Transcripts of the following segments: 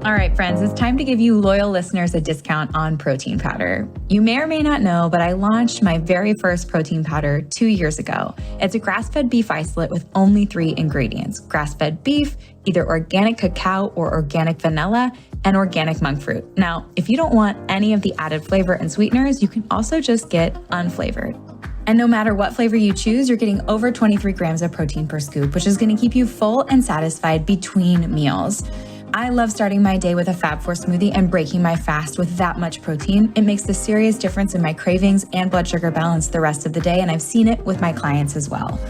All right, friends, it's time to give you loyal listeners a discount on protein powder. You may or may not know, but I launched my very first protein powder 2 years ago. It's a grass-fed beef isolate with only 3 ingredients: grass-fed beef, either organic cacao or organic vanilla, and organic monk fruit. Now, if you don't want any of the added flavor and sweeteners, you can also just get unflavored. And no matter what flavor you choose, you're getting over 23 grams of protein per scoop, which is going to keep you full and satisfied between meals. I love starting my day with a Fab4 smoothie and breaking my fast with that much protein. It makes a serious difference in my cravings and blood sugar balance the rest of the day, and I've seen it with my clients as well.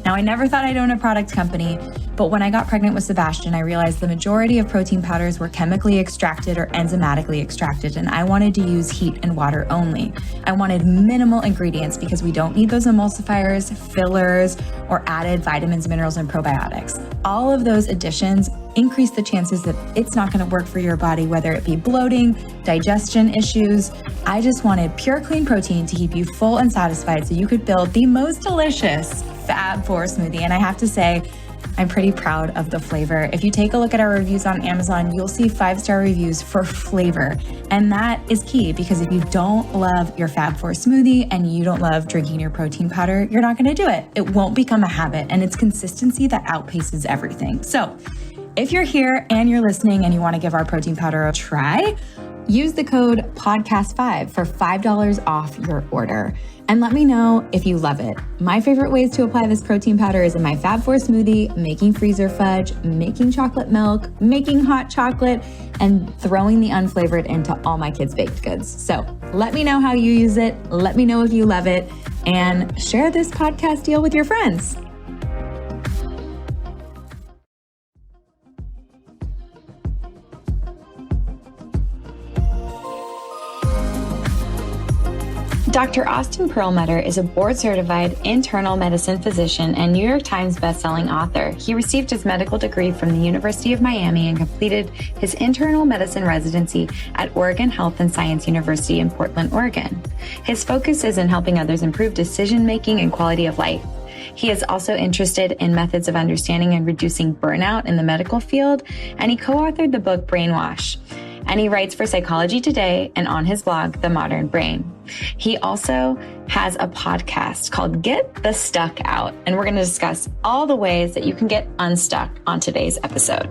Now, I never thought I'd own a product company, but when I got pregnant with Sebastian, I realized the majority of protein powders were chemically extracted or enzymatically extracted, and I wanted to use heat and water only. I wanted minimal ingredients because we don't need those emulsifiers, fillers, or added vitamins, minerals, and probiotics. All of those additions increase the chances that it's not going to work for your body, whether it be bloating, digestion issues. I just wanted pure, clean protein to keep you full and satisfied so you could build the most delicious Fab4 smoothie. And I have to say, I'm pretty proud of the flavor. If you take a look at our reviews on Amazon, you'll see 5-star reviews for flavor. And that is key, because if you don't love your Fab4 smoothie and you don't love drinking your protein powder, you're not going to do it. It won't become a habit, and it's consistency that outpaces everything. So if you're here and you're listening and you want to give our protein powder a try, use the code podcast5 for $5 off your order. And let me know if you love it. My favorite ways to apply this protein powder is in my Fab4 smoothie, making freezer fudge, making chocolate milk, making hot chocolate, and throwing the unflavored into all my kids' baked goods. So let me know how you use it. Let me know if you love it, and share this podcast deal with your friends. Dr. Austin Perlmutter is a board-certified internal medicine physician and New York Times bestselling author. He received his medical degree from the University of Miami and completed his internal medicine residency at Oregon Health and Science University in Portland, Oregon. His focus is in helping others improve decision-making and quality of life. He is also interested in methods of understanding and reducing burnout in the medical field, and he co-authored the book Brainwash. And he writes for Psychology Today and on his blog, The Modern Brain. He also has a podcast called Get the Stuck Out, and we're going to discuss all the ways that you can get unstuck on today's episode.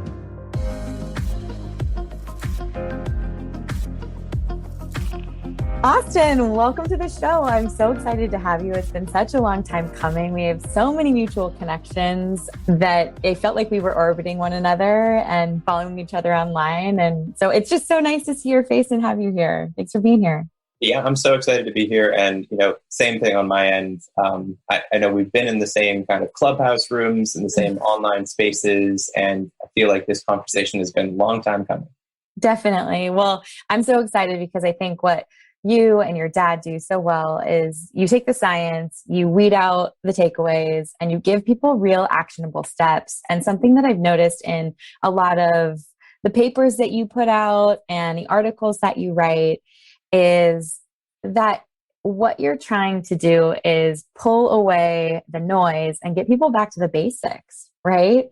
Austin, welcome to the show. I'm so excited to have you. It's been such a long time coming. We have so many mutual connections that it felt like we were orbiting one another and following each other online. And so it's just so nice to see your face and have you here. Thanks for being here. Yeah, I'm so excited to be here. And, same thing on my end. I know we've been in the same kind of clubhouse rooms, in the same online spaces, and I feel like this conversation has been a long time coming. Definitely. Well, I'm so excited because I think what you and your dad do so well is you take the science, you weed out the takeaways, and you give people real actionable steps. And something that I've noticed in a lot of the papers that you put out and the articles that you write is that what you're trying to do is pull away the noise and get people back to the basics, right?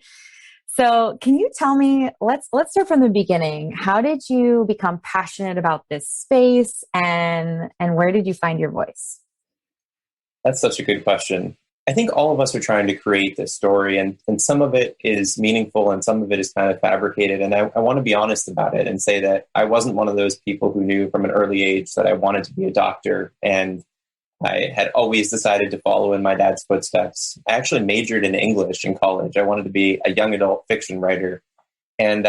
So can you tell me, let's start from the beginning. How did you become passionate about this space, and where did you find your voice? That's such a good question. I think all of us are trying to create this story, and some of it is meaningful and some of it is kind of fabricated. And I want to be honest about it and say that I wasn't one of those people who knew from an early age that I wanted to be a doctor, and I had always decided to follow in my dad's footsteps. I actually majored in English in college. I wanted to be a young adult fiction writer. And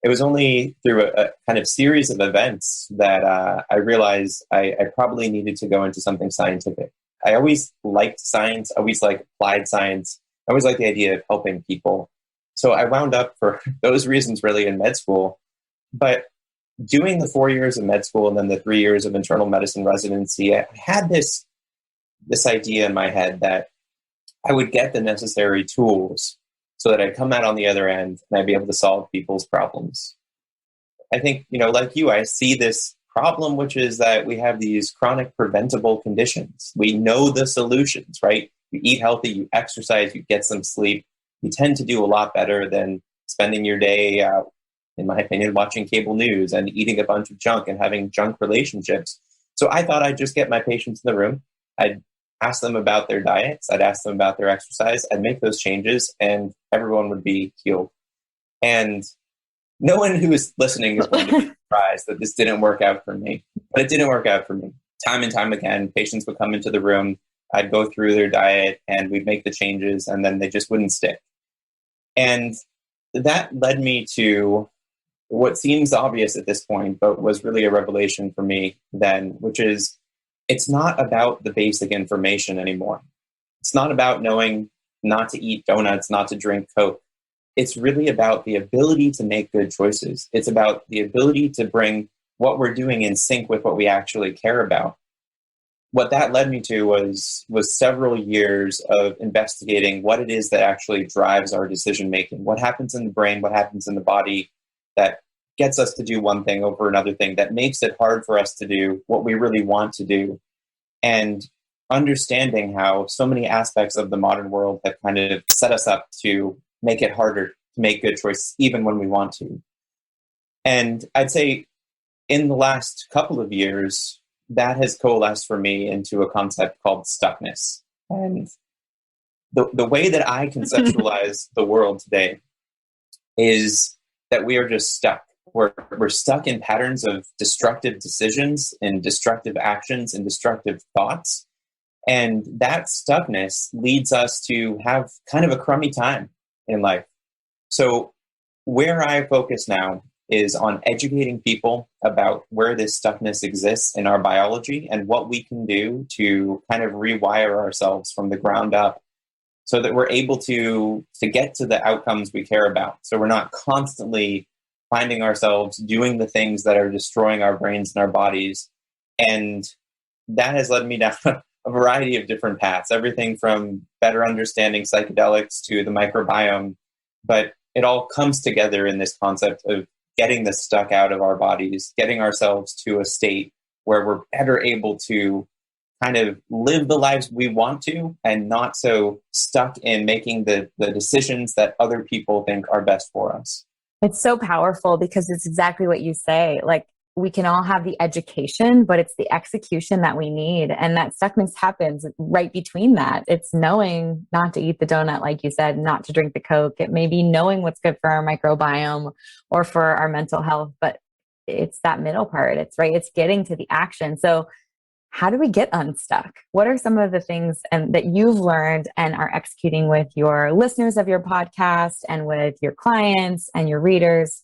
it was only through a kind of series of events that I realized I probably needed to go into something scientific. I always liked science, always liked applied science. I always liked the idea of helping people. So I wound up for those reasons really in med school. But doing the 4 years of med school and then the 3 years of internal medicine residency, I had this idea in my head that I would get the necessary tools so that I'd come out on the other end and I'd be able to solve people's problems. I think, like you, I see this problem, which is that we have these chronic preventable conditions. We know the solutions, right? You eat healthy, you exercise, you get some sleep. You tend to do a lot better than spending your day in my opinion, watching cable news and eating a bunch of junk and having junk relationships. So I thought I'd just get my patients in the room. I'd ask them about their diets. I'd ask them about their exercise. I'd make those changes and everyone would be healed. And no one who is listening is going to be surprised that this didn't work out for me. But it didn't work out for me. Time and time again, patients would come into the room. I'd go through their diet and we'd make the changes and then they just wouldn't stick. And that led me to what seems obvious at this point, but was really a revelation for me then, which is it's not about the basic information anymore. It's not about knowing not to eat donuts, not to drink Coke. It's really about the ability to make good choices. It's about the ability to bring what we're doing in sync with what we actually care about. What that led me to was several years of investigating what it is that actually drives our decision making. What happens in the brain, what happens in the body that gets us to do one thing over another thing, that makes it hard for us to do what we really want to do. And understanding how so many aspects of the modern world have kind of set us up to make it harder to make good choices, even when we want to. And I'd say in the last couple of years, that has coalesced for me into a concept called stuckness. And the way that I conceptualize the world today is that we are just stuck. We're stuck in patterns of destructive decisions and destructive actions and destructive thoughts. And that stuckness leads us to have kind of a crummy time in life. So where I focus now is on educating people about where this stuckness exists in our biology and what we can do to kind of rewire ourselves from the ground up so that we're able to get to the outcomes we care about. So we're not constantly finding ourselves doing the things that are destroying our brains and our bodies. And that has led me down a variety of different paths, everything from better understanding psychedelics to the microbiome. But it all comes together in this concept of getting the stuck out of our bodies, getting ourselves to a state where we're better able to kind of live the lives we want to and not so stuck in making the decisions that other people think are best for us. It's so powerful because it's exactly what you say. Like, we can all have the education, but it's the execution that we need. And that stuckness happens right between that. It's knowing not to eat the donut, like you said, not to drink the Coke. It may be knowing what's good for our microbiome or for our mental health, but it's that middle part. It's getting to the action. So how do we get unstuck? What are some of the things that you've learned and are executing with your listeners of your podcast and with your clients and your readers?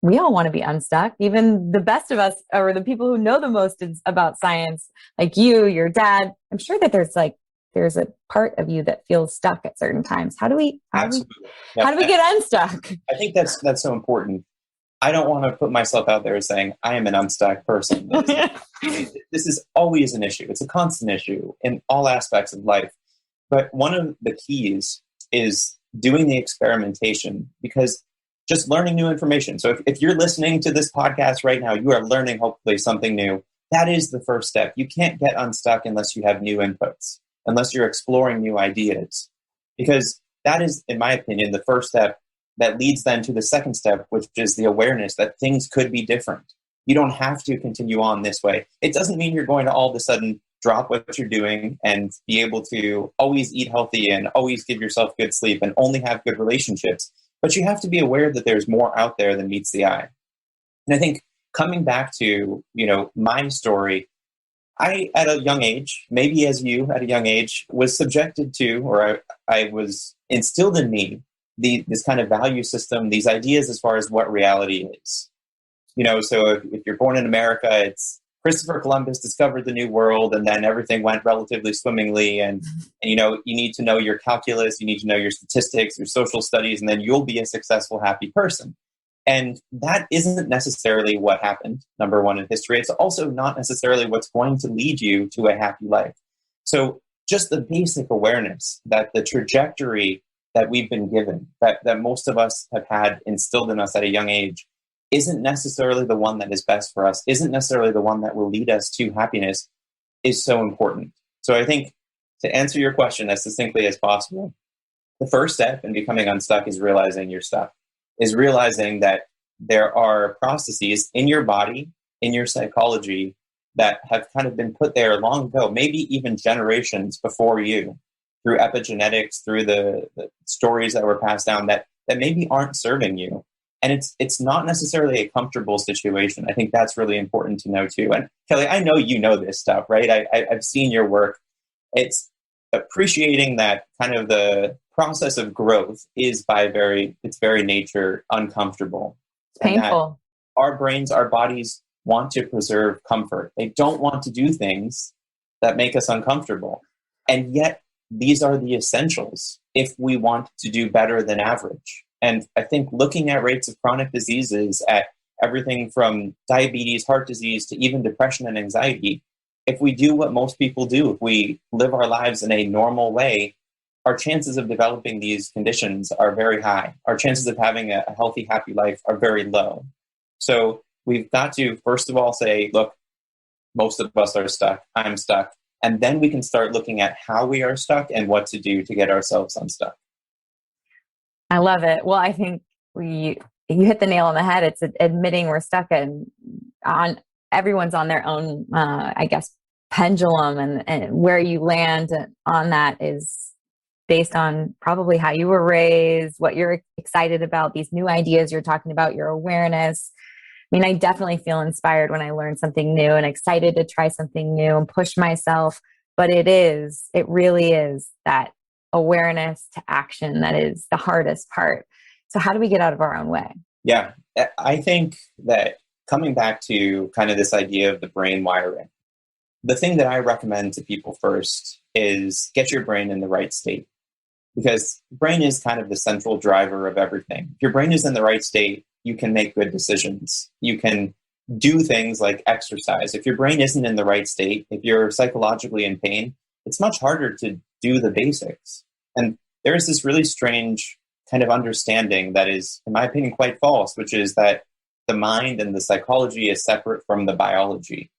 We all want to be unstuck. Even the best of us, or the people who know the most about science, like you, your dad. I'm sure that there's a part of you that feels stuck at certain times. How do we get unstuck? I think that's so important. I don't want to put myself out there as saying I am an unstuck person. This is always an issue. It's a constant issue in all aspects of life. But one of the keys is doing the experimentation, because just learning new information. So if you're listening to this podcast right now, you are learning hopefully something new. That is the first step. You can't get unstuck unless you have new inputs, unless you're exploring new ideas, because that is, in my opinion, the first step that leads then to the second step, which is the awareness that things could be different. You don't have to continue on this way. It doesn't mean you're going to all of a sudden drop what you're doing and be able to always eat healthy and always give yourself good sleep and only have good relationships. But you have to be aware that there's more out there than meets the eye. And I think coming back to, my story, I, at a young age, maybe as you at a young age, was subjected to, or I was instilled in me, this kind of value system, these ideas as far as what reality is. So if you're born in America, it's Christopher Columbus discovered the New World, and then everything went relatively swimmingly. And you need to know your calculus, you need to know your statistics, your social studies, and then you'll be a successful, happy person. And that isn't necessarily what happened, number one, in history. It's also not necessarily what's going to lead you to a happy life. So just the basic awareness that the trajectory that we've been given, that most of us have had instilled in us at a young age, isn't necessarily the one that is best for us, isn't necessarily the one that will lead us to happiness, is so important. So I think, to answer your question as succinctly as possible, the first step in becoming unstuck is realizing you're stuck, is realizing that there are processes in your body, in your psychology, that have kind of been put there long ago, maybe even generations before you, through epigenetics, through the stories that were passed down that maybe aren't serving you. And it's not necessarily a comfortable situation. I think that's really important to know too. And Kelly, I know you know this stuff, right? I've seen your work. It's appreciating that kind of the process of growth is its very nature uncomfortable. It's painful. Our brains, our bodies want to preserve comfort. They don't want to do things that make us uncomfortable. And yet these are the essentials if we want to do better than average. And I think looking at rates of chronic diseases, at everything from diabetes, heart disease, to even depression and anxiety, if we do what most people do, if we live our lives in a normal way, our chances of developing these conditions are very high. Our chances of having a healthy, happy life are very low. So we've got to, first of all, say, look, most of us are stuck. I'm stuck. And then we can start looking at how we are stuck and what to do to get ourselves unstuck. I love it. Well, I think you hit the nail on the head. It's admitting we're stuck, and everyone's on their own, I guess, pendulum, and where you land on that is based on probably how you were raised, what you're excited about, these new ideas you're talking about, your awareness. I mean, I definitely feel inspired when I learn something new and excited to try something new and push myself. But it really is that awareness to action that is the hardest part. So how do we get out of our own way? Yeah, I think that coming back to kind of this idea of the brain wiring, the thing that I recommend to people first is get your brain in the right state, because brain is kind of the central driver of everything. If your brain is in the right state, you can make good decisions. You can do things like exercise. If your brain isn't in the right state, if you're psychologically in pain, it's much harder to do the basics. And there is this really strange kind of understanding that is, in my opinion, quite false, which is that the mind and the psychology is separate from the biology.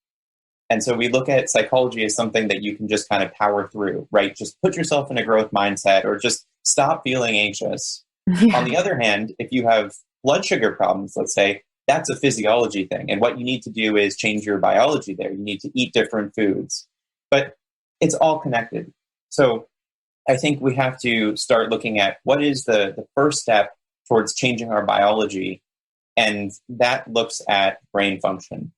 And so we look at psychology as something that you can just kind of power through, right? Just put yourself in a growth mindset or just stop feeling anxious. Yeah. On the other hand, if you have blood sugar problems, let's say, that's a physiology thing. And what you need to do is change your biology there. You need to eat different foods. But it's all connected. So I think we have to start looking at what is the first step towards changing our biology. And that looks at brain function.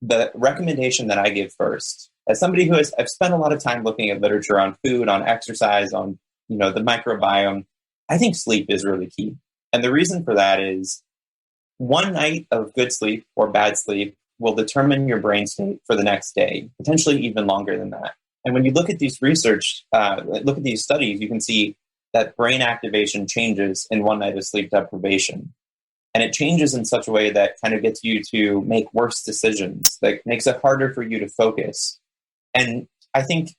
The recommendation that I give first, as somebody who I've spent a lot of time looking at literature on food, on exercise, on the microbiome, I think sleep is really key. And the reason for that is one night of good sleep or bad sleep will determine your brain state for the next day, potentially even longer than that. And when you look at these look at these studies, you can see that brain activation changes in one night of sleep deprivation. And it changes in such a way that kind of gets you to make worse decisions, that makes it harder for you to focus. And I think,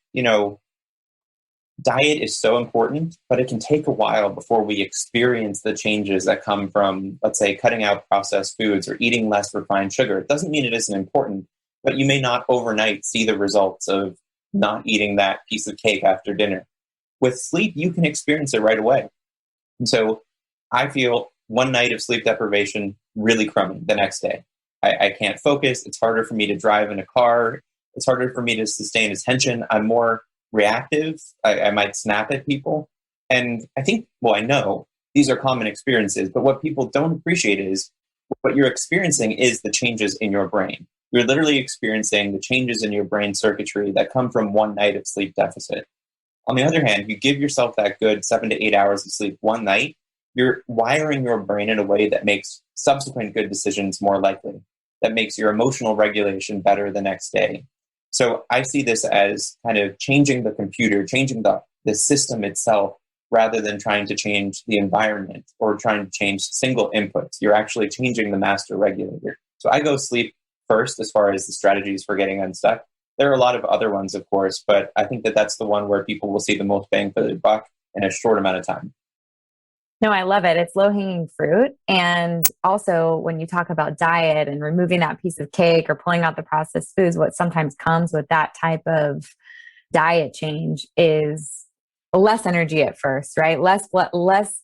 diet is so important, but it can take a while before we experience the changes that come from, let's say, cutting out processed foods or eating less refined sugar. It doesn't mean it isn't important, but you may not overnight see the results of not eating that piece of cake after dinner. With sleep, you can experience it right away. And so I feel one night of sleep deprivation, really crummy the next day. I can't focus. It's harder for me to drive in a car. It's harder for me to sustain attention. I'm more reactive. I might snap at people. And I think, I know these are common experiences, but what people don't appreciate is what you're experiencing is the changes in your brain. You're literally experiencing the changes in your brain circuitry that come from one night of sleep deficit. On the other hand, you give yourself that good 7 to 8 hours of sleep one night, you're wiring your brain in a way that makes subsequent good decisions more likely, that makes your emotional regulation better the next day. So I see this as kind of changing the computer, changing the system itself, rather than trying to change the environment or trying to change single inputs. You're actually changing the master regulator. So I go sleep first as far as the strategies for getting unstuck. There are a lot of other ones, of course, but I think that that's the one where people will see the most bang for their buck in a short amount of time. No, I love it. It's low-hanging fruit. And also when you talk about diet and removing that piece of cake or pulling out the processed foods, what sometimes comes with that type of diet change is less energy at first, right? Less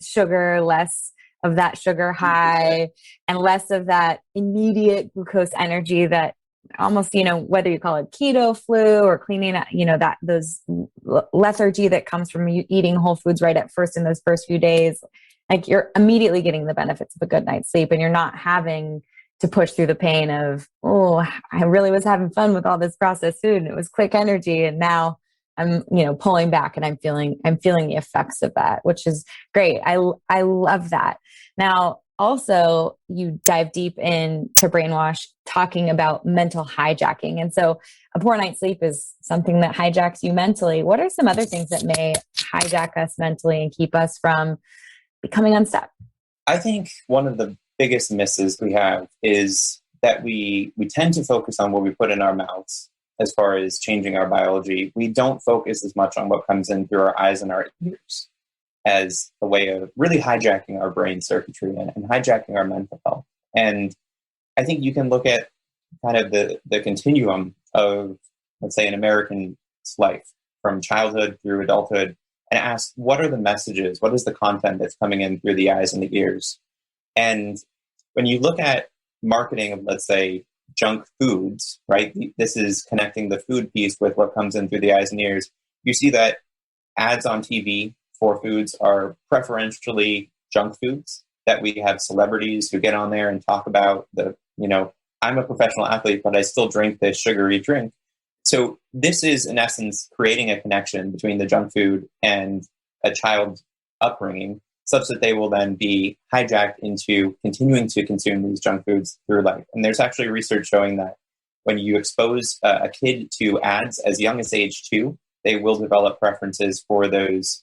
sugar, less of that sugar high and less of that immediate glucose energy that almost, whether you call it keto flu or cleaning, that those lethargy that comes from you eating whole foods right at first in those first few days, like you're immediately getting the benefits of a good night's sleep and you're not having to push through the pain of, oh, I really was having fun with all this processed food and it was quick energy. And now I'm, pulling back and I'm feeling the effects of that, which is great. I love that. Now, also, you dive deep into Brainwash talking about mental hijacking. And so a poor night's sleep is something that hijacks you mentally. What are some other things that may hijack us mentally and keep us from becoming unstuck? I think one of the biggest misses we have is that we tend to focus on what we put in our mouths as far as changing our biology. We don't focus as much on what comes in through our eyes and our ears as a way of really hijacking our brain circuitry and hijacking our mental health. And I think you can look at kind of the continuum of, let's say, an American's life from childhood through adulthood and ask, what are the messages? What is the content that's coming in through the eyes and the ears? And when you look at marketing of, let's say, junk foods, right? This is connecting the food piece with what comes in through the eyes and ears. You see that ads on TV for foods are preferentially junk foods, that we have celebrities who get on there and talk about I'm a professional athlete, but I still drink this sugary drink. So this is, in essence, creating a connection between the junk food and a child's upbringing, such that they will then be hijacked into continuing to consume these junk foods through life. And there's actually research showing that when you expose a kid to ads as young as age 2, they will develop preferences for those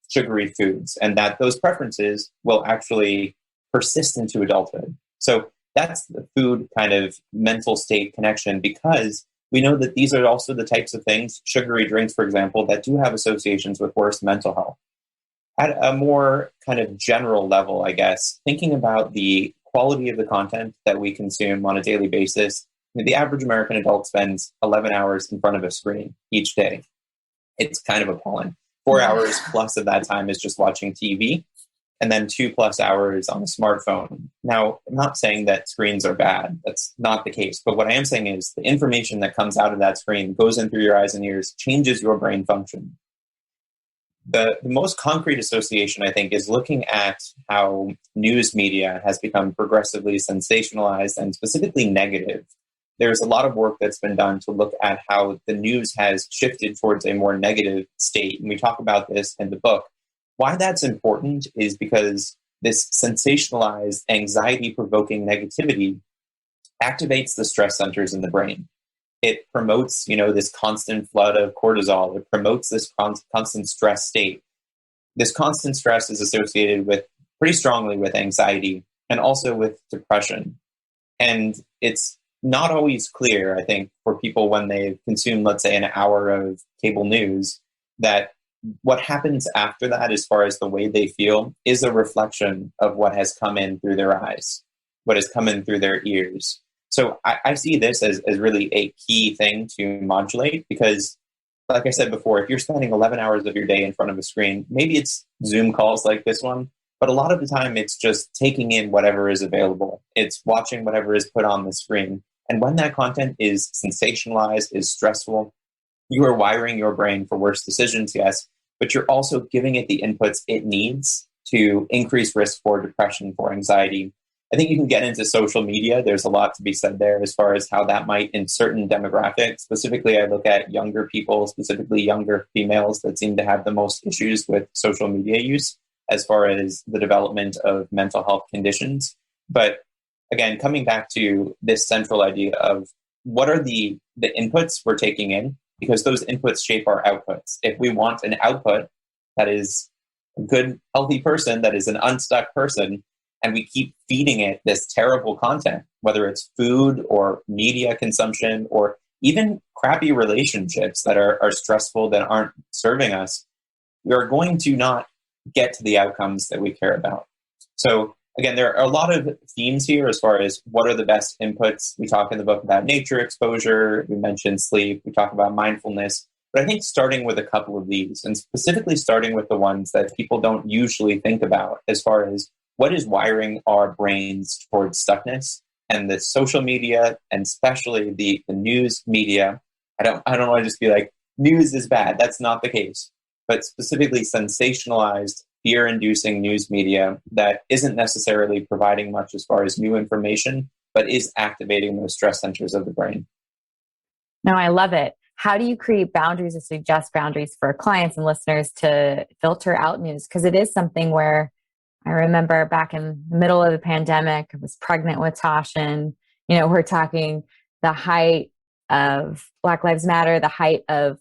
sugary foods, and that those preferences will actually persist into adulthood. So that's the food kind of mental state connection, because we know that these are also the types of things, sugary drinks, for example, that do have associations with worse mental health. At a more kind of general level, I guess, thinking about the quality of the content that we consume on a daily basis, the average American adult spends 11 hours in front of a screen each day. It's kind of appalling. 4 hours plus of that time is just watching TV, and then 2+ hours on a smartphone. Now, I'm not saying that screens are bad. That's not the case. But what I am saying is the information that comes out of that screen goes in through your eyes and ears, changes your brain function. The most concrete association, I think, is looking at how news media has become progressively sensationalized and specifically negative. There's a lot of work that's been done to look at how the news has shifted towards a more negative state. And we talk about this in the book. Why that's important is because this sensationalized, anxiety-provoking negativity activates the stress centers in the brain. It promotes, this constant flood of cortisol. It promotes this constant stress state. This constant stress is associated pretty strongly with anxiety and also with depression. And it's not always clear, I think, for people when they consume, let's say, an hour of cable news, that what happens after that, as far as the way they feel, is a reflection of what has come in through their eyes, what has come in through their ears. So I see this as really a key thing to modulate, because, like I said before, if you're spending 11 hours of your day in front of a screen, maybe it's Zoom calls like this one, but a lot of the time it's just taking in whatever is available. It's watching whatever is put on the screen. And when that content is sensationalized, is stressful, you are wiring your brain for worse decisions, yes, but you're also giving it the inputs it needs to increase risk for depression, for anxiety. I think you can get into social media. There's a lot to be said there as far as how that might, in certain demographics, specifically I look at younger people, specifically younger females that seem to have the most issues with social media use as far as the development of mental health conditions. But again, coming back to this central idea of what are the inputs we're taking in, because those inputs shape our outputs. If we want an output that is a good, healthy person, that is an unstuck person, and we keep feeding it this terrible content, whether it's food or media consumption or even crappy relationships that are stressful, that aren't serving us, we are going to not get to the outcomes that we care about. So again, there are a lot of themes here as far as what are the best inputs. We talk in the book about nature exposure, we mentioned sleep, we talk about mindfulness, but I think starting with a couple of these, and specifically starting with the ones that people don't usually think about as far as what is wiring our brains towards stuckness. And the social media, and especially the news media, I don't want to just be like, news is bad. That's not the case. But specifically sensationalized, fear-inducing news media that isn't necessarily providing much as far as new information, but is activating those stress centers of the brain. No, I love it. How do you create boundaries or suggest boundaries for clients and listeners to filter out news? Because it is something where I remember back in the middle of the pandemic, I was pregnant with Tosh, and, we're talking the height of Black Lives Matter, the height of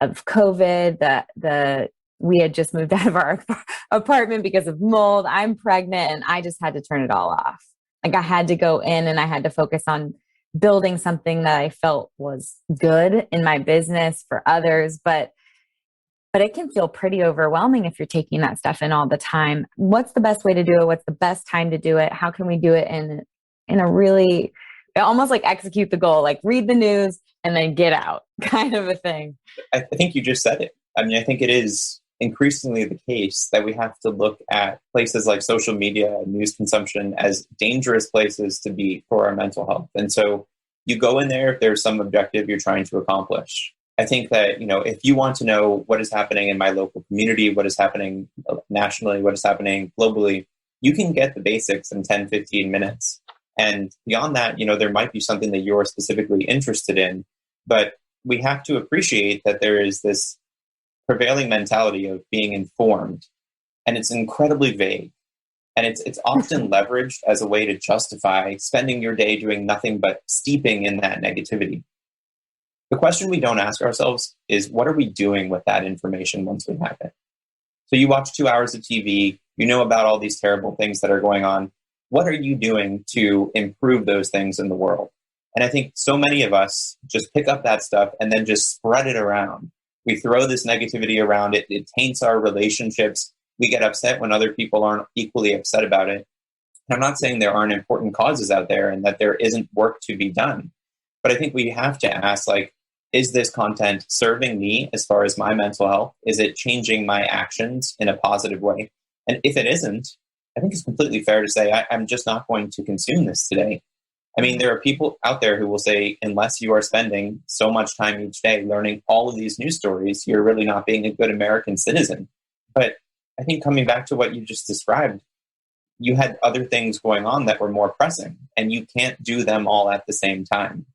COVID, we had just moved out of our apartment because of mold. I'm pregnant and I just had to turn it all off. Like, I had to go in and I had to focus on building something that I felt was good in my business for others. But it can feel pretty overwhelming if you're taking that stuff in all the time. What's the best way to do it? What's the best time to do it? How can we do it in a really, almost like execute the goal, like read the news and then get out kind of a thing? I think you just said it. I mean, I think it is increasingly the case that we have to look at places like social media and news consumption as dangerous places to be for our mental health. And so you go in there if there's some objective you're trying to accomplish. I think that, if you want to know what is happening in my local community, what is happening nationally, what is happening globally, you can get the basics in 10, 15 minutes. And beyond that, there might be something that you're specifically interested in, but we have to appreciate that there is this prevailing mentality of being informed, and it's incredibly vague. And it's often leveraged as a way to justify spending your day doing nothing but steeping in that negativity. The question we don't ask ourselves is, what are we doing with that information once we have it? So you watch 2 hours of TV, you know about all these terrible things that are going on. What are you doing to improve those things in the world? And I think so many of us just pick up that stuff and then just spread it around. We throw this negativity around it. It taints our relationships. We get upset when other people aren't equally upset about it. And I'm not saying there aren't important causes out there and that there isn't work to be done. But I think we have to ask, is this content serving me as far as my mental health? Is it changing my actions in a positive way? And if it isn't, I think it's completely fair to say, I'm just not going to consume this today. I mean, there are people out there who will say, unless you are spending so much time each day learning all of these news stories, you're really not being a good American citizen. But I think coming back to what you just described, you had other things going on that were more pressing, and you can't do them all at the same time.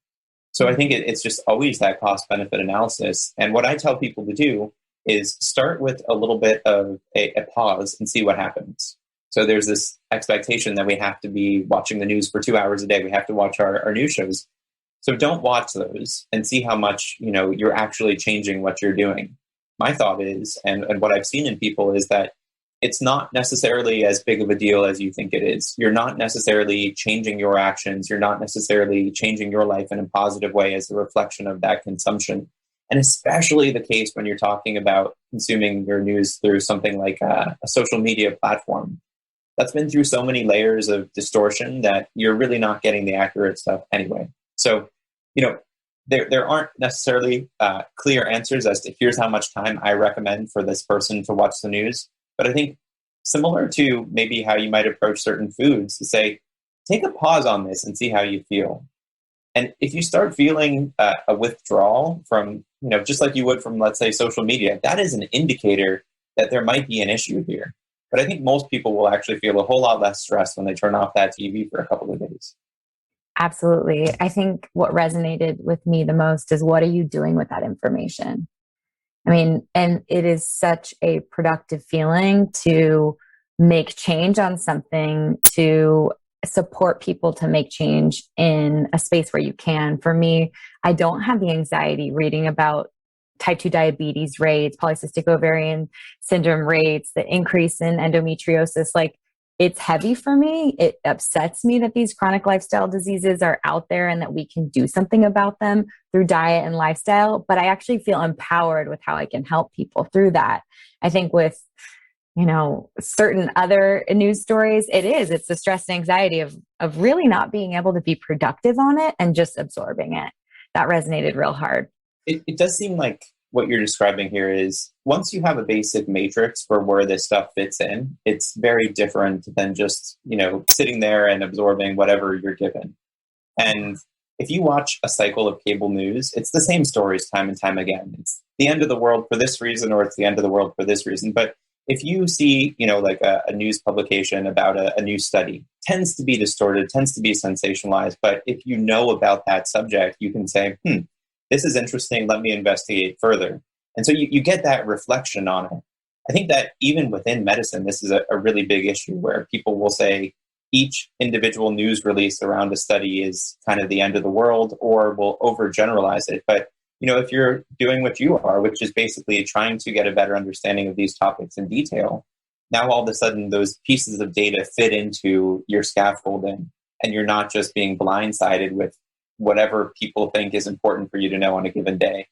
So I think it's just always that cost-benefit analysis. And what I tell people to do is start with a little bit of a pause and see what happens. So there's this expectation that we have to be watching the news for 2 hours a day. We have to watch our news shows. So don't watch those and see how much, you're actually changing what you're doing. My thought is, and what I've seen in people is that it's not necessarily as big of a deal as you think it is. You're not necessarily changing your actions. You're not necessarily changing your life in a positive way as a reflection of that consumption. And especially the case when you're talking about consuming your news through something like a social media platform. That's been through so many layers of distortion that you're really not getting the accurate stuff anyway. So, there aren't necessarily clear answers as to here's how much time I recommend for this person to watch the news. But I think similar to maybe how you might approach certain foods, to say, take a pause on this and see how you feel. And if you start feeling a withdrawal from, just like you would from, let's say, social media, that is an indicator that there might be an issue here. But I think most people will actually feel a whole lot less stressed when they turn off that TV for a couple of days. Absolutely. I think what resonated with me the most is, what are you doing with that information? I mean, and it is such a productive feeling to make change on something, to support people to make change in a space where you can. For me, I don't have the anxiety reading about type 2 diabetes rates, polycystic ovarian syndrome rates, the increase in endometriosis. It's heavy for me. It upsets me that these chronic lifestyle diseases are out there and that we can do something about them through diet and lifestyle. But I actually feel empowered with how I can help people through that. I think with, certain other news stories, it's the stress and anxiety of really not being able to be productive on it and just absorbing it. That resonated real hard. It does seem like what you're describing here is once you have a basic matrix for where this stuff fits in, it's very different than just, sitting there and absorbing whatever you're given. And if you watch a cycle of cable news, it's the same stories time and time again. It's the end of the world for this reason, or it's the end of the world for this reason. But if you see, like a news publication about a new study, tends to be distorted, tends to be sensationalized. But if you know about that subject, you can say, this is interesting, let me investigate further. And so you get that reflection on it. I think that even within medicine, this is a really big issue where people will say each individual news release around a study is kind of the end of the world, or will overgeneralize it. But if you're doing what you are, which is basically trying to get a better understanding of these topics in detail, now all of a sudden those pieces of data fit into your scaffolding, and you're not just being blindsided with whatever people think is important for you to know on a given day.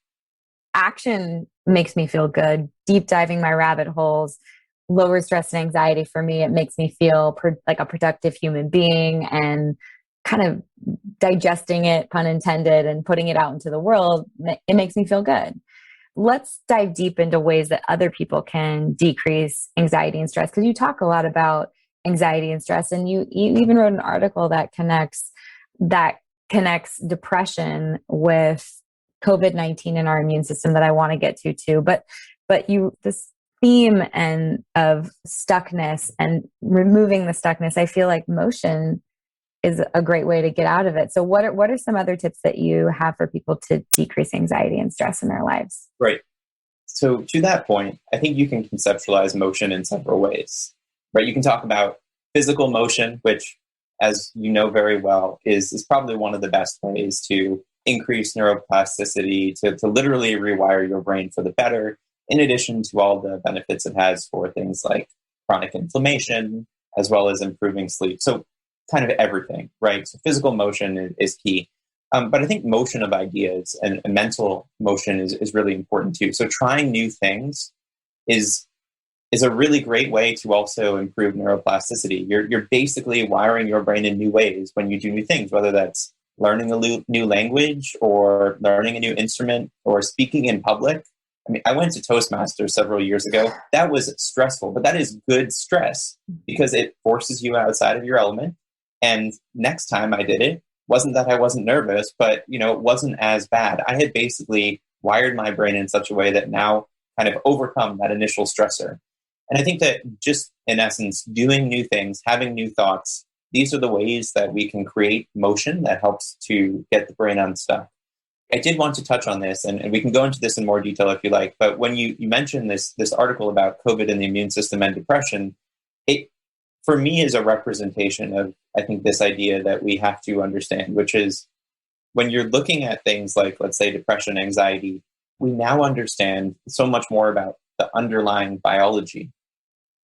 Action makes me feel good. Deep diving my rabbit holes lowers stress and anxiety for me. It makes me feel like a productive human being, and kind of digesting it, pun intended, and putting it out into the world, it makes me feel good. Let's dive deep into ways that other people can decrease anxiety and stress, because you talk a lot about anxiety and stress, and you even wrote an article that connects depression with COVID-19 and our immune system that I want to get to too. But this theme of stuckness and removing the stuckness, I feel like motion is a great way to get out of it. So what are some other tips that you have for people to decrease anxiety and stress in their lives? Right. So to that point, I think you can conceptualize motion in several ways, right? You can talk about physical motion, which, as you know very well, is probably one of the best ways to increase neuroplasticity, to literally rewire your brain for the better, in addition to all the benefits it has for things like chronic inflammation, as well as improving sleep. So kind of everything, right? So physical motion is key. But I think motion of ideas and mental motion is really important too. So trying new things is a really great way to also improve neuroplasticity. You're basically wiring your brain in new ways when you do new things, whether that's learning a new language, or learning a new instrument, or speaking in public. I mean, I went to Toastmasters several years ago. That was stressful, but that is good stress because it forces you outside of your element. And next time I did it, wasn't that I wasn't nervous, but it wasn't as bad. I had basically wired my brain in such a way that now kind of overcome that initial stressor. And I think that just in essence, doing new things, having new thoughts, these are the ways that we can create motion that helps to get the brain unstuck. I did want to touch on this, and we can go into this in more detail if you like, but when you mentioned this article about COVID and the immune system and depression, it, for me, is a representation of, I think, this idea that we have to understand, which is when you're looking at things like, let's say, depression, anxiety, we now understand so much more about the underlying biology,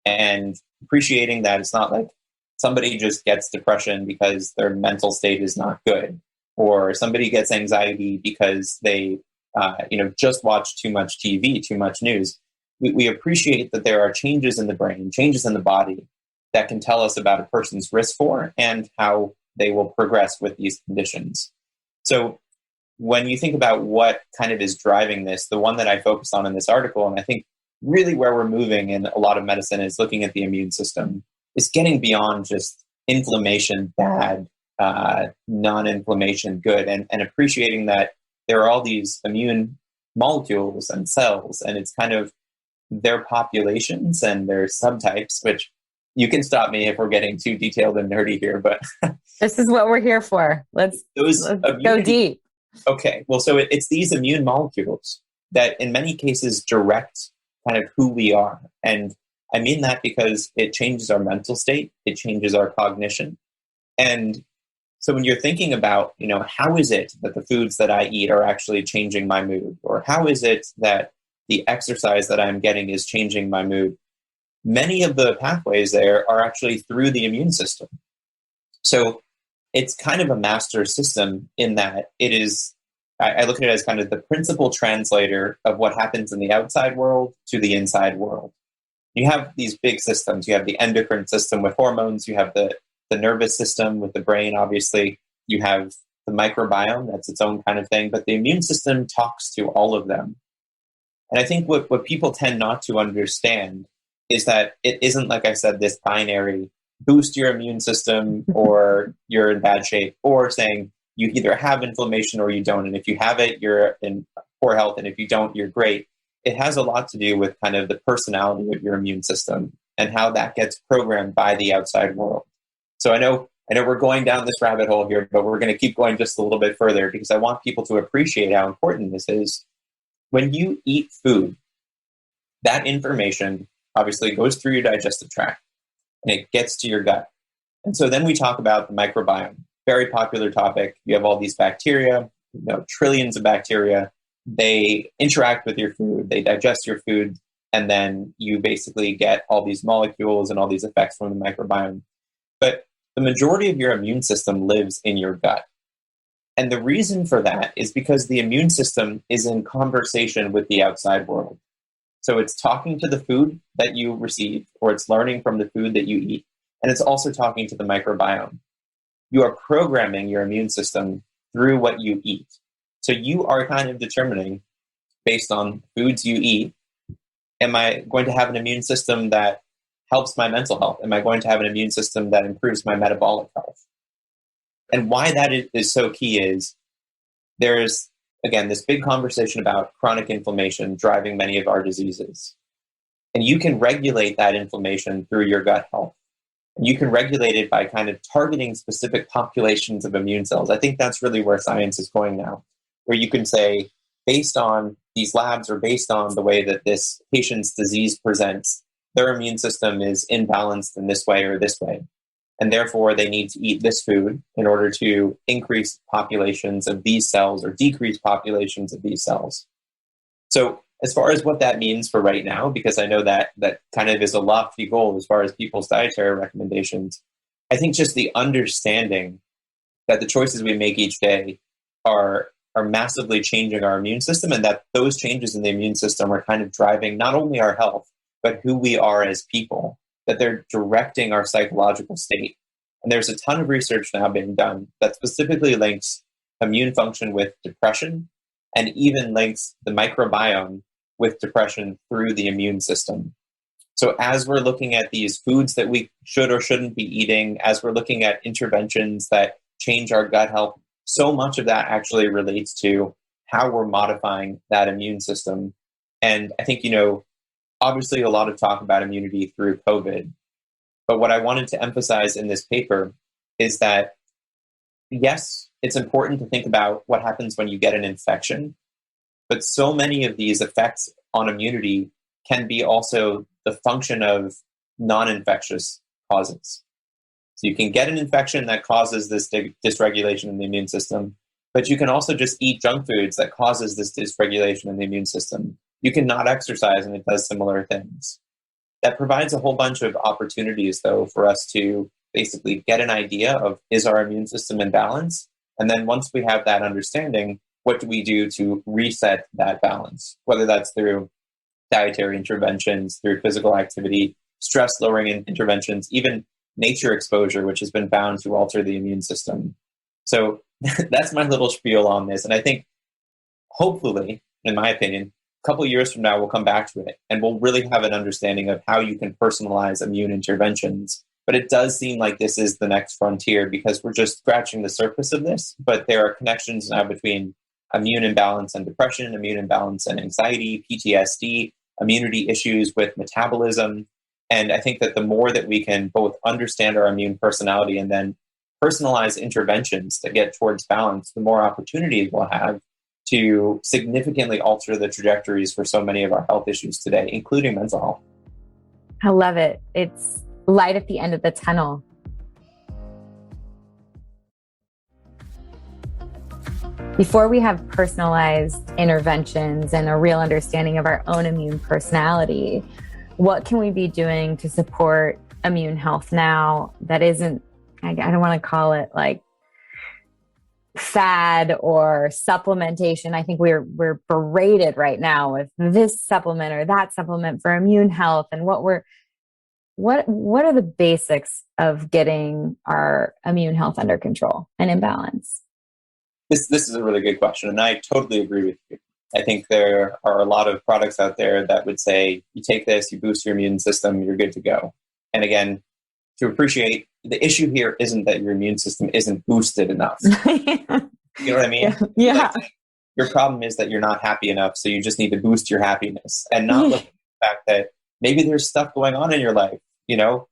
and appreciating that it's not like somebody just gets depression because their mental state is not good, or somebody gets anxiety because they, just watch too much TV, too much news. We appreciate that there are changes in the brain, changes in the body that can tell us about a person's risk for and how they will progress with these conditions. So when you think about what kind of is driving this, the one that I focused on in this article, and I think really where we're moving in a lot of medicine is looking at the immune system, is getting beyond just inflammation bad, non-inflammation good, and appreciating that there are all these immune molecules and cells, and it's kind of their populations and their subtypes, which you can stop me if we're getting too detailed and nerdy here, but this is what we're here for. Let's go deep. Okay, well, so it's these immune molecules that in many cases direct kind of who we are. And I mean that because it changes our mental state, it changes our cognition. And so when you're thinking about, how is it that the foods that I eat are actually changing my mood? Or how is it that the exercise that I'm getting is changing my mood? Many of the pathways there are actually through the immune system. So it's kind of a master system in that it is, I look at it as kind of the principal translator of what happens in the outside world to the inside world. You have these big systems. You have the endocrine system with hormones. You have the nervous system with the brain, obviously. You have the microbiome, that's its own kind of thing. But the immune system talks to all of them. And I think what people tend not to understand is that it isn't, like I said, this binary boost your immune system or you're in bad shape, or saying you either have inflammation or you don't. And if you have it, you're in poor health. And if you don't, you're great. It has a lot to do with kind of the personality of your immune system and how that gets programmed by the outside world. So I know we're going down this rabbit hole here, but we're going to keep going just a little bit further because I want people to appreciate how important this is. When you eat food, that information obviously goes through your digestive tract and it gets to your gut. And so then we talk about the microbiome, very popular topic. You have all these bacteria, trillions of bacteria. They interact with your food, they digest your food, and then you basically get all these molecules and all these effects from the microbiome. But the majority of your immune system lives in your gut. And the reason for that is because the immune system is in conversation with the outside world. So it's talking to the food that you receive, or it's learning from the food that you eat. And it's also talking to the microbiome. You are programming your immune system through what you eat. So you are kind of determining, based on foods you eat, am I going to have an immune system that helps my mental health? Am I going to have an immune system that improves my metabolic health? And why that is so key is there's, again, this big conversation about chronic inflammation driving many of our diseases. And you can regulate that inflammation through your gut health. And you can regulate it by kind of targeting specific populations of immune cells. I think that's really where science is going now, where you can say, based on these labs or based on the way that this patient's disease presents, their immune system is imbalanced in this way or this way. And therefore, they need to eat this food in order to increase populations of these cells or decrease populations of these cells. So as far as what that means for right now, because I know that kind of is a lofty goal as far as people's dietary recommendations, I think just the understanding that the choices we make each day are massively changing our immune system, and that those changes in the immune system are kind of driving not only our health, but who we are as people, that they're directing our psychological state. And there's a ton of research now being done that specifically links immune function with depression, and even links the microbiome with depression through the immune system. So as we're looking at these foods that we should or shouldn't be eating, as we're looking at interventions that change our gut health, so much of that actually relates to how we're modifying that immune system. And I think, obviously a lot of talk about immunity through COVID. But what I wanted to emphasize in this paper is that, yes, it's important to think about what happens when you get an infection, but so many of these effects on immunity can be also the function of non-infectious causes. So you can get an infection that causes this dysregulation in the immune system, but you can also just eat junk foods that causes this dysregulation in the immune system. You can not exercise and it does similar things. That provides a whole bunch of opportunities, though, for us to basically get an idea of, is our immune system in balance? And then once we have that understanding, what do we do to reset that balance? Whether that's through dietary interventions, through physical activity, stress-lowering interventions, even nature exposure, which has been found to alter the immune system. So that's my little spiel on this. And I think, hopefully, in my opinion, a couple of years from now, we'll come back to it and we'll really have an understanding of how you can personalize immune interventions. But it does seem like this is the next frontier because we're just scratching the surface of this. But there are connections now between immune imbalance and depression, immune imbalance and anxiety, PTSD, immunity issues with metabolism. And I think that the more that we can both understand our immune personality and then personalize interventions that get towards balance, the more opportunities we'll have to significantly alter the trajectories for so many of our health issues today, including mental health. I love it. It's light at the end of the tunnel. Before we have personalized interventions and a real understanding of our own immune personality, what can we be doing to support immune health now that isn't, I don't want to call it like fad or supplementation. I think we're berated right now with this supplement or that supplement for immune health. And what are the basics of getting our immune health under control and in balance? This is a really good question, and I totally agree with you. I think there are a lot of products out there that would say, you take this, you boost your immune system, you're good to go. And again, to appreciate, the issue here isn't that your immune system isn't boosted enough. You know what I mean? Yeah. Like, your problem is that you're not happy enough, so you just need to boost your happiness and not look at the fact that maybe there's stuff going on in your life.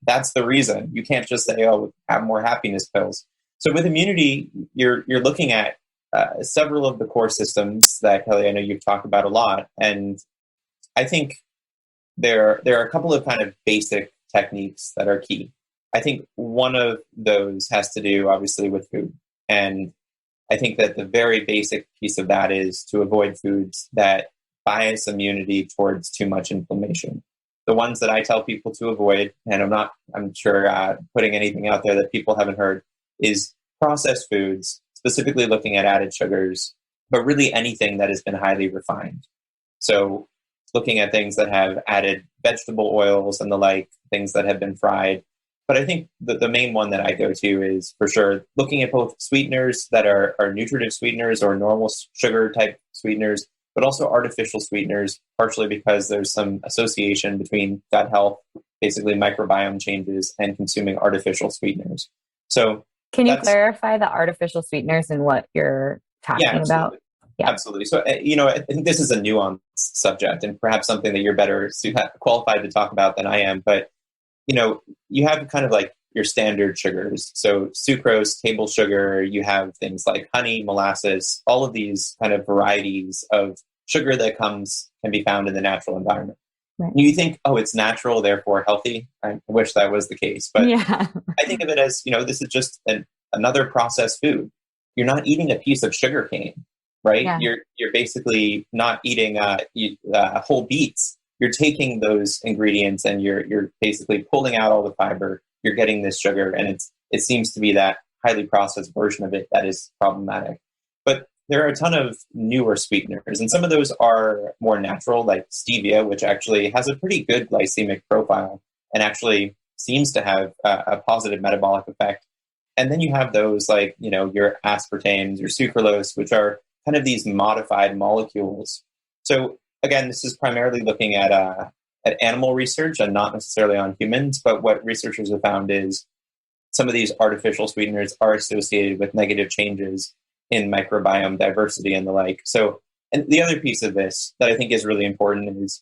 That's the reason. You can't just say, oh, have more happiness pills. So with immunity, you're looking at several of the core systems that, Kelly, I know you've talked about a lot. And I think there are a couple of kind of basic techniques that are key. I think one of those has to do, obviously, with food. And I think that the very basic piece of that is to avoid foods that bias immunity towards too much inflammation. The ones that I tell people to avoid, and I'm sure putting anything out there that people haven't heard, is processed foods, specifically looking at added sugars, but really anything that has been highly refined. So looking at things that have added vegetable oils and the like, things that have been fried. But I think the main one that I go to is, for sure, looking at both sweeteners that are nutritive sweeteners or normal sugar type sweeteners, but also artificial sweeteners, partially because there's some association between gut health, basically microbiome changes, and consuming artificial sweeteners. So can you clarify the artificial sweeteners and what you're talking about? Yeah, absolutely. So, I think this is a nuanced subject and perhaps something that you're better qualified to talk about than I am. But you have kind of like your standard sugars. So sucrose, table sugar, you have things like honey, molasses, all of these kind of varieties of sugar that can be found in the natural environment. Right. And you think, oh, it's natural, therefore healthy. I wish that was the case. But yeah. I think of it as, this is just another processed food. You're not eating a piece of sugar cane, right? Yeah. You're basically not eating whole beets. You're taking those ingredients and you're basically pulling out all the fiber. You're getting this sugar, and it seems to be that highly processed version of it that is problematic. But there are a ton of newer sweeteners, and some of those are more natural, like stevia, which actually has a pretty good glycemic profile and actually seems to have a positive metabolic effect. And then you have those like, your aspartames, your sucralose, which are kind of these modified molecules. So again, this is primarily looking at animal research and not necessarily on humans, but what researchers have found is some of these artificial sweeteners are associated with negative changes in microbiome diversity and the like. So, and the other piece of this that I think is really important is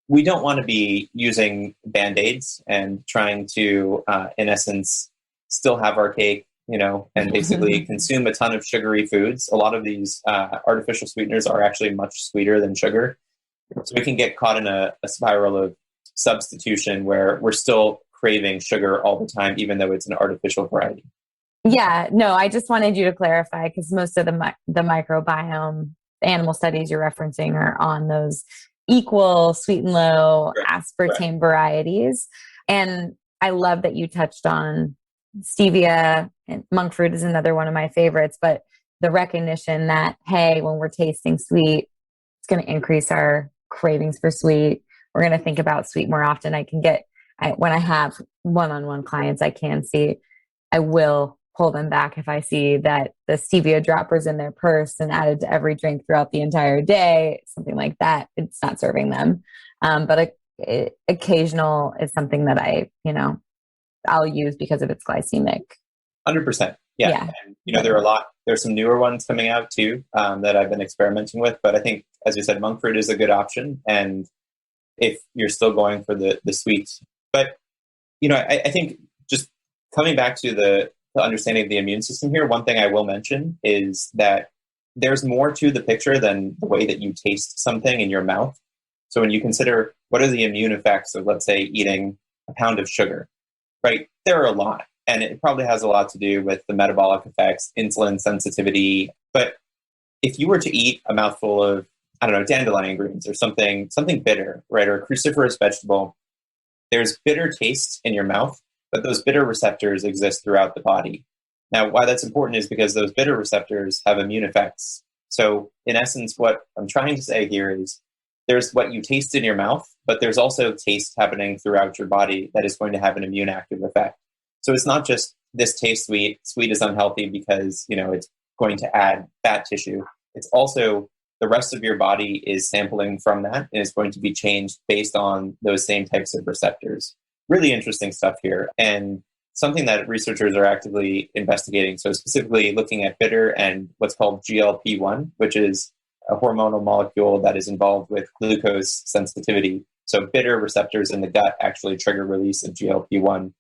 we don't want to be using Band-Aids and trying to, in essence, still have our cake, and basically consume a ton of sugary foods. A lot of these artificial sweeteners are actually much sweeter than sugar. So we can get caught in a spiral of substitution where we're still craving sugar all the time, even though it's an artificial variety. Yeah, no, I just wanted you to clarify because most of the microbiome animal studies you're referencing are on those equal sweet and low aspartame varieties. And I love that you touched on stevia, and monk fruit is another one of my favorites, but the recognition that, hey, when we're tasting sweet, it's going to increase our cravings for sweet. We're going to think about sweet more often. When I have one-on-one clients, I will pull them back if I see that the stevia droppers in their purse and added to every drink throughout the entire day, something like that, it's not serving them. But occasional is something that I'll use because of its glycemic. 100%. Yeah. And, there's some newer ones coming out too, that I've been experimenting with, but I think, as you said, monk fruit is a good option. And if you're still going for the sweets, but, I think just coming back to the understanding of the immune system here, one thing I will mention is that there's more to the picture than the way that you taste something in your mouth. So when you consider what are the immune effects of, let's say, eating a pound of sugar, right? There are a lot, and it probably has a lot to do with the metabolic effects, insulin sensitivity. But if you were to eat a mouthful of, dandelion greens or something bitter, right, or a cruciferous vegetable, there's bitter taste in your mouth, but those bitter receptors exist throughout the body. Now, why that's important is because those bitter receptors have immune effects. So in essence, what I'm trying to say here is there's what you taste in your mouth, but there's also taste happening throughout your body that is going to have an immune active effect. So it's not just this tastes sweet is unhealthy because, it's going to add fat tissue. It's also the rest of your body is sampling from that and is going to be changed based on those same types of receptors. Really interesting stuff here, and something that researchers are actively investigating. So specifically looking at bitter and what's called GLP-1, which is a hormonal molecule that is involved with glucose sensitivity. So bitter receptors in the gut actually trigger release of GLP-1.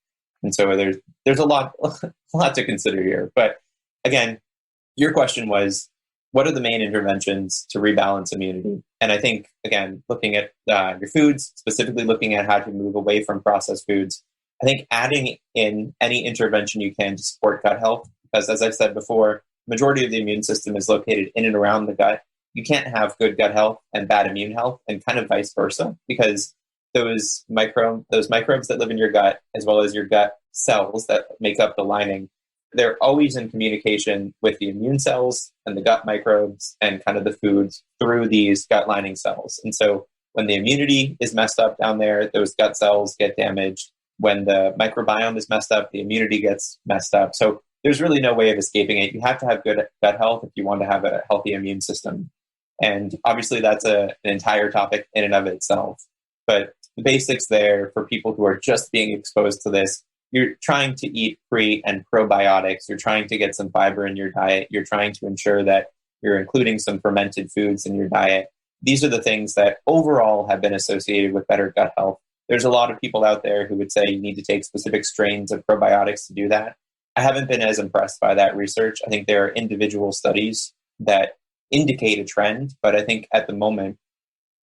And so there's a lot to consider here. But again, your question was, what are the main interventions to rebalance immunity? And I think, again, looking at your foods, specifically looking at how to move away from processed foods, I think adding in any intervention you can to support gut health, because as I've said before, majority of the immune system is located in and around the gut. You can't have good gut health and bad immune health, and kind of vice versa, because those microbes that live in your gut, as well as your gut cells that make up the lining, they're always in communication with the immune cells and the gut microbes and kind of the foods through these gut lining cells. And so when the immunity is messed up down there, those gut cells get damaged. When the microbiome is messed up, the immunity gets messed up. So there's really no way of escaping it. You have to have good gut health if you want to have a healthy immune system. And obviously that's an entire topic in and of itself. But the basics there for people who are just being exposed to this, you're trying to eat pre and probiotics. You're trying to get some fiber in your diet. You're trying to ensure that you're including some fermented foods in your diet. These are the things that overall have been associated with better gut health. There's a lot of people out there who would say you need to take specific strains of probiotics to do that. I haven't been as impressed by that research. I think there are individual studies that indicate a trend, but I think at the moment,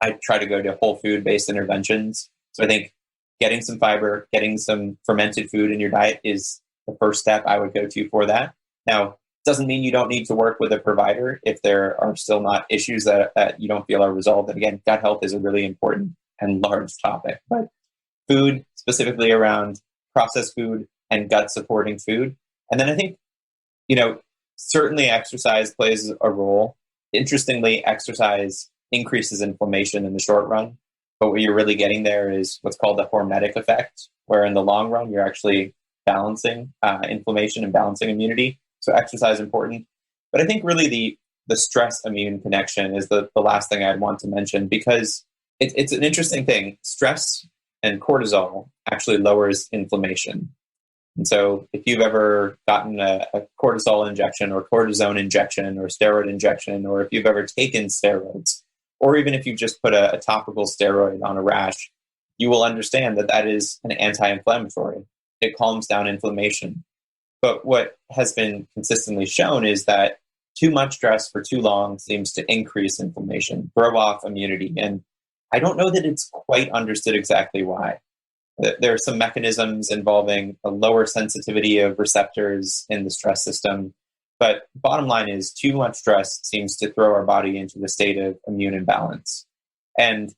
I try to go to whole food-based interventions. So I think getting some fiber, getting some fermented food in your diet is the first step I would go to for that. Now, it doesn't mean you don't need to work with a provider if there are still not issues that you don't feel are resolved. And again, gut health is a really important and large topic, but food, specifically around processed food and gut supporting food. And then I think, certainly exercise plays a role. Interestingly, exercise increases inflammation in the short run, but what you're really getting there is what's called the hormetic effect, where in the long run, you're actually balancing inflammation and balancing immunity. So exercise is important. But I think really the stress immune connection is the last thing I'd want to mention, because it's an interesting thing. Stress and cortisol actually lowers inflammation. And so if you've ever gotten a cortisol injection or cortisone injection or steroid injection, or if you've ever taken steroids, or even if you just put a topical steroid on a rash, you will understand that that is an anti-inflammatory. It calms down inflammation. But what has been consistently shown is that too much stress for too long seems to increase inflammation, throw off immunity. And I don't know that it's quite understood exactly why. There are some mechanisms involving a lower sensitivity of receptors in the stress system. But bottom line is, too much stress seems to throw our body into the state of immune imbalance. And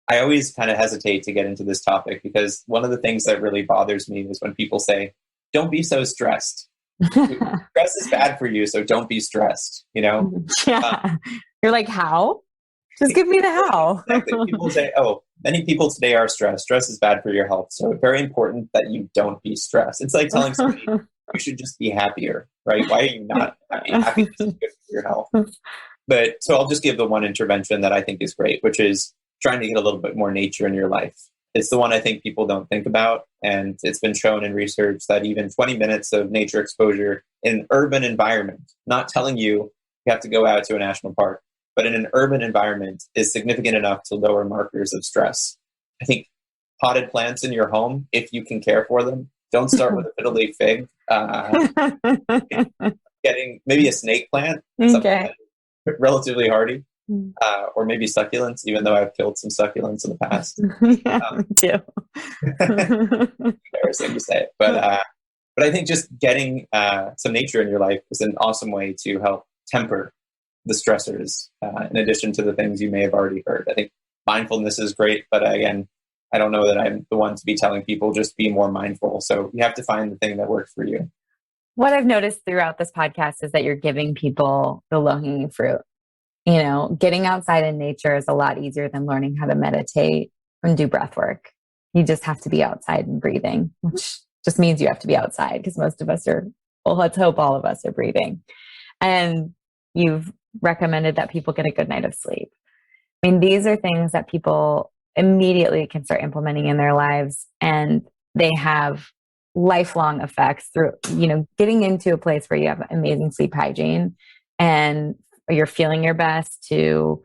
I always kind of hesitate to get into this topic, because one of the things that really bothers me is when people say, don't be so stressed. Stress is bad for you, so don't be stressed, Yeah. You're like, how? Just give me the how. Exactly. People say, many people today are stressed. Stress is bad for your health. So it's very important that you don't be stressed. It's like telling somebody you should just be happier, right? Why are you not happy? Happiness is good for your health. But so I'll just give the one intervention that I think is great, which is trying to get a little bit more nature in your life. It's the one I think people don't think about. And it's been shown in research that even 20 minutes of nature exposure in an urban environment, not telling you have to go out to a national park, but in an urban environment, is significant enough to lower markers of stress. I think potted plants in your home, if you can care for them, don't start with a fiddle leaf fig. Getting maybe a snake plant, something relatively hardy, or maybe succulents, even though I've killed some succulents in the past. Me too. Embarrassing to say it, but I think just getting some nature in your life is an awesome way to help temper the stressors, in addition to the things you may have already heard. I think mindfulness is great, but again, I don't know that I'm the one to be telling people just be more mindful. So you have to find the thing that works for you. What I've noticed throughout this podcast is that you're giving people the low-hanging fruit. Getting outside in nature is a lot easier than learning how to meditate and do breath work. You just have to be outside and breathing, which just means you have to be outside, because most of us let's hope all of us are breathing. And you've recommended that people get a good night of sleep. I mean, these are things that people immediately can start implementing in their lives, and they have lifelong effects through, getting into a place where you have amazing sleep hygiene and you're feeling your best, to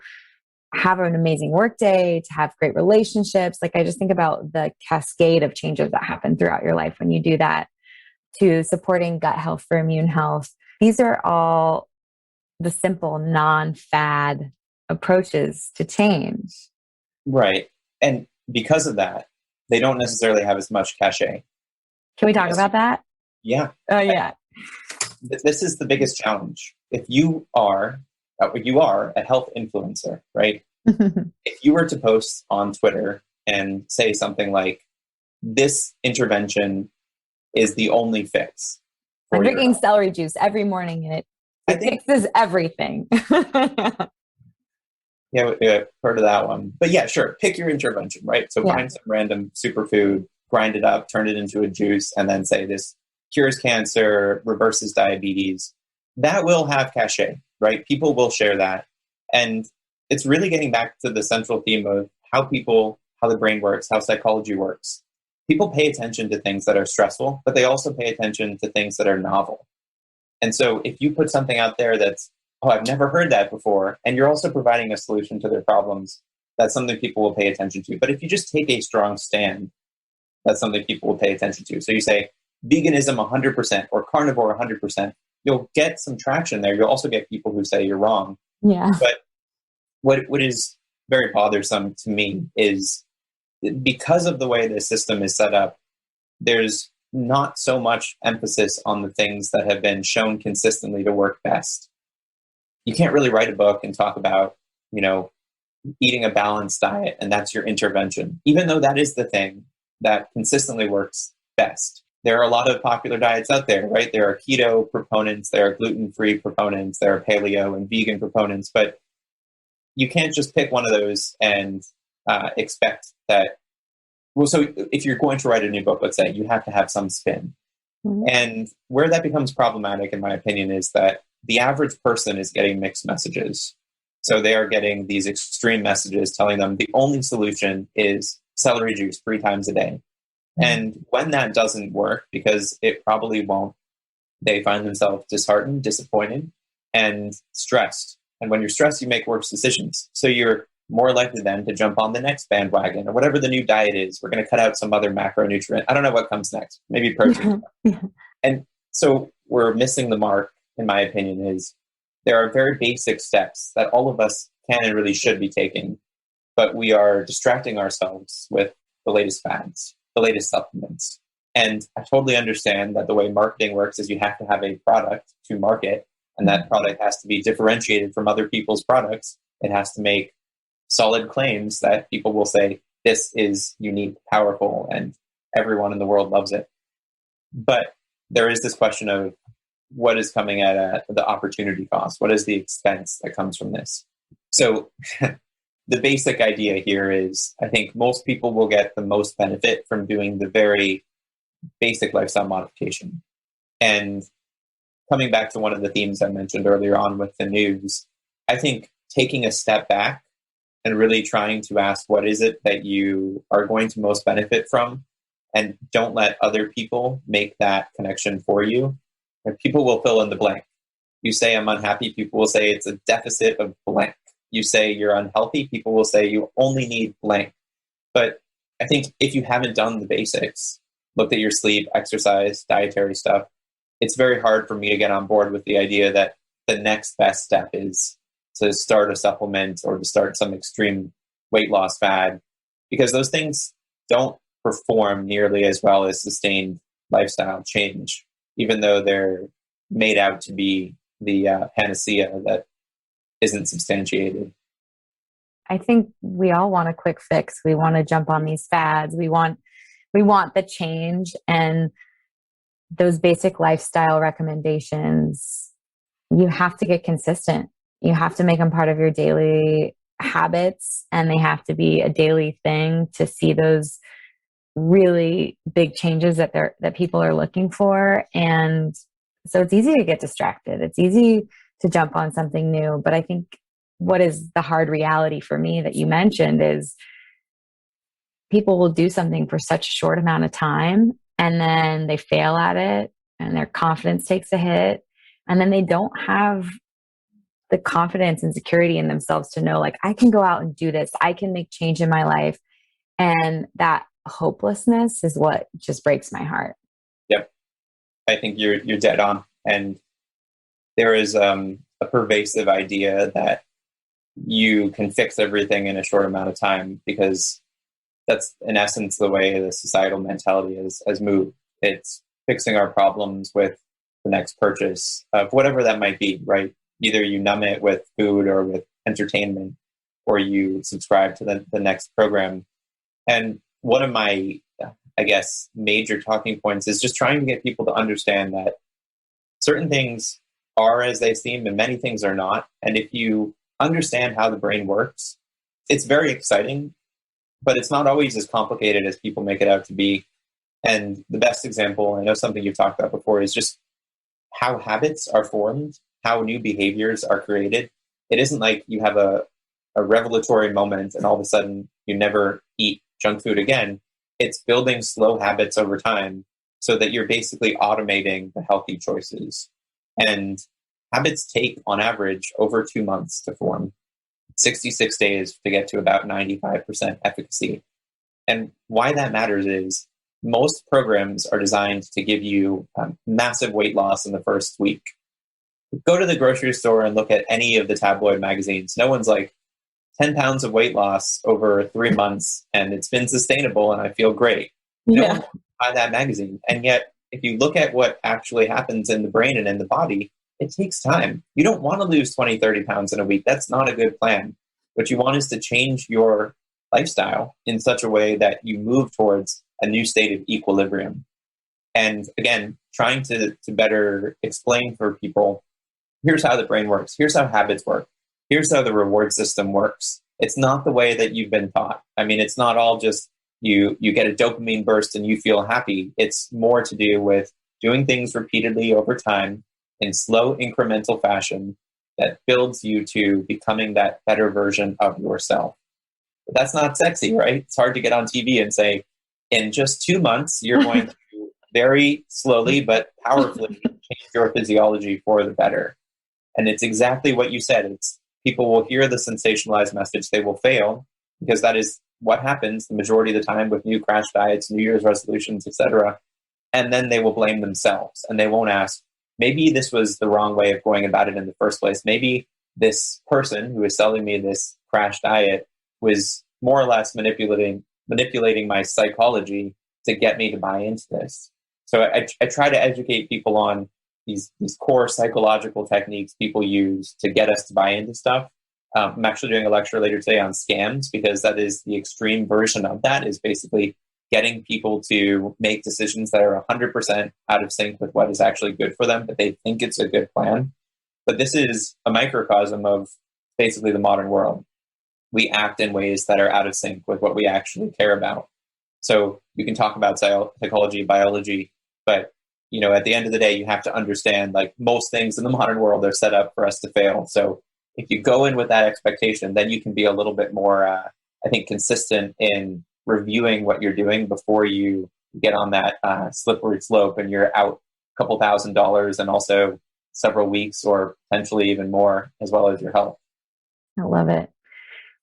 have an amazing work day, to have great relationships. Like, I just think about the cascade of changes that happen throughout your life when you do that, to supporting gut health for immune health. These are all the simple non-fad approaches to change. Right. And because of that, they don't necessarily have as much cachet. Can we talk about that? Yeah. Oh, yeah. This is the biggest challenge. If you are a health influencer, right? If you were to post on Twitter and say something like, this intervention is the only fix. I'm drinking celery juice every morning and it fixes everything. Yeah, heard of that one. But yeah, sure. Pick your intervention, right? So find some random superfood, grind it up, turn it into a juice, and then say this cures cancer, reverses diabetes. That will have cachet, right? People will share that. And it's really getting back to the central theme of how the brain works, how psychology works. People pay attention to things that are stressful, but they also pay attention to things that are novel. And so if you put something out there that's, oh, I've never heard that before, and you're also providing a solution to their problems, that's something people will pay attention to. But if you just take a strong stand, that's something people will pay attention to. So you say veganism 100% or carnivore 100%, you'll get some traction there. You'll also get people who say you're wrong. Yeah. But what is very bothersome to me is, because of the way the system is set up, there's not so much emphasis on the things that have been shown consistently to work best. You can't really write a book and talk about, eating a balanced diet and that's your intervention, even though that is the thing that consistently works best. There are a lot of popular diets out there, right? There are keto proponents, there are gluten-free proponents, there are paleo and vegan proponents, but you can't just pick one of those and expect that. Well, so if you're going to write a new book, let's say, you have to have some spin. Mm-hmm. And where that becomes problematic, in my opinion, is that the average person is getting mixed messages. So they are getting these extreme messages telling them the only solution is celery juice 3 times a day. Mm-hmm. And when that doesn't work, because it probably won't, they find themselves disheartened, disappointed, and stressed. And when you're stressed, you make worse decisions. So you're more likely then to jump on the next bandwagon or whatever the new diet is. We're going to cut out some other macronutrient. I don't know what comes next. Maybe protein. And so we're missing the mark, in my opinion. Is there are very basic steps that all of us can and really should be taking, but we are distracting ourselves with the latest fads, the latest supplements. And I totally understand that the way marketing works is you have to have a product to market, and that product has to be differentiated from other people's products. It has to make solid claims that people will say, this is unique, powerful, and everyone in the world loves it. But there is this question of what is coming at the opportunity cost? What is the expense that comes from this? So the basic idea here is, I think most people will get the most benefit from doing the very basic lifestyle modification. And coming back to one of the themes I mentioned earlier on with the news, I think taking a step back and really trying to ask, what is it that you are going to most benefit from? And don't let other people make that connection for you. And people will fill in the blank. You say, I'm unhappy, people will say it's a deficit of blank. You say you're unhealthy, people will say you only need blank. But I think if you haven't done the basics, looked at your sleep, exercise, dietary stuff, it's very hard for me to get on board with the idea that the next best step is to start a supplement or to start some extreme weight loss fad, because those things don't perform nearly as well as sustained lifestyle change, even though they're made out to be the panacea that isn't substantiated. I think we all want a quick fix. We want to jump on these fads. We want the change, and those basic lifestyle recommendations, you have to get consistent. You have to make them part of your daily habits, and they have to be a daily thing to see those really big changes that people are looking for. And so it's easy to get distracted. It's easy to jump on something new. But I think what is the hard reality for me that you mentioned is people will do something for such a short amount of time and then they fail at it and their confidence takes a hit. And then they don't have the confidence and security in themselves to know, like, I can go out and do this. I can make change in my life. And that hopelessness is what just breaks my heart. Yep. I think you're dead on. And there is a pervasive idea that you can fix everything in a short amount of time, because that's in essence the way the societal mentality has moved. It's fixing our problems with the next purchase of whatever that might be, right? Either you numb it with food or with entertainment, or you subscribe to the next program. And one of my, I guess, major talking points is just trying to get people to understand that certain things are as they seem and many things are not. And if you understand how the brain works, it's very exciting, but it's not always as complicated as people make it out to be. And the best example, I know something you've talked about before, is just how habits are formed, how new behaviors are created. It isn't like you have a revelatory moment and all of a sudden you never eat junk food again. It's building slow habits over time so that you're basically automating the healthy choices. And habits take, on average, over 2 months to form, 66 days to get to about 95% efficacy. And why that matters is most programs are designed to give you massive weight loss in the first week. Go to the grocery store and look at any of the tabloid magazines. No one's like, 10 pounds of weight loss over 3 months, and it's been sustainable, and I feel great. No one wants to buy that magazine. And yet, if you look at what actually happens in the brain and in the body, it takes time. You don't want to lose 20, 30 pounds in a week. That's not a good plan. What you want is to change your lifestyle in such a way that you move towards a new state of equilibrium. And again, trying to better explain for people, here's how the brain works. Here's how habits work. Here's how the reward system works. It's not the way that you've been taught. I mean, it's not all just you get a dopamine burst and you feel happy. It's more to do with doing things repeatedly over time in slow incremental fashion that builds you to becoming that better version of yourself. But that's not sexy, right? It's hard to get on TV and say, in just 2 months, you're going to very slowly but powerfully change your physiology for the better. And it's exactly what you said. It's people will hear the sensationalized message, they will fail, because that is what happens the majority of the time with new crash diets, New Year's resolutions, etc. And then they will blame themselves and they won't ask, maybe this was the wrong way of going about it in the first place. Maybe this person who is selling me this crash diet was more or less manipulating my psychology to get me to buy into this. So I try to educate people on these core psychological techniques people use to get us to buy into stuff. I'm actually doing a lecture later today on scams, because that is the extreme version of that, is basically getting people to make decisions that are 100% out of sync with what is actually good for them, but they think it's a good plan. But this is a microcosm of basically the modern world. We act in ways that are out of sync with what we actually care about. So you can talk about psychology, biology, but at the end of the day, you have to understand, like, most things in the modern world are set up for us to fail. So if you go in with that expectation, then you can be a little bit more, I think, consistent in reviewing what you're doing before you get on that slippery slope and you're out a couple $1,000s and also several weeks or potentially even more, as well as your health. I love it.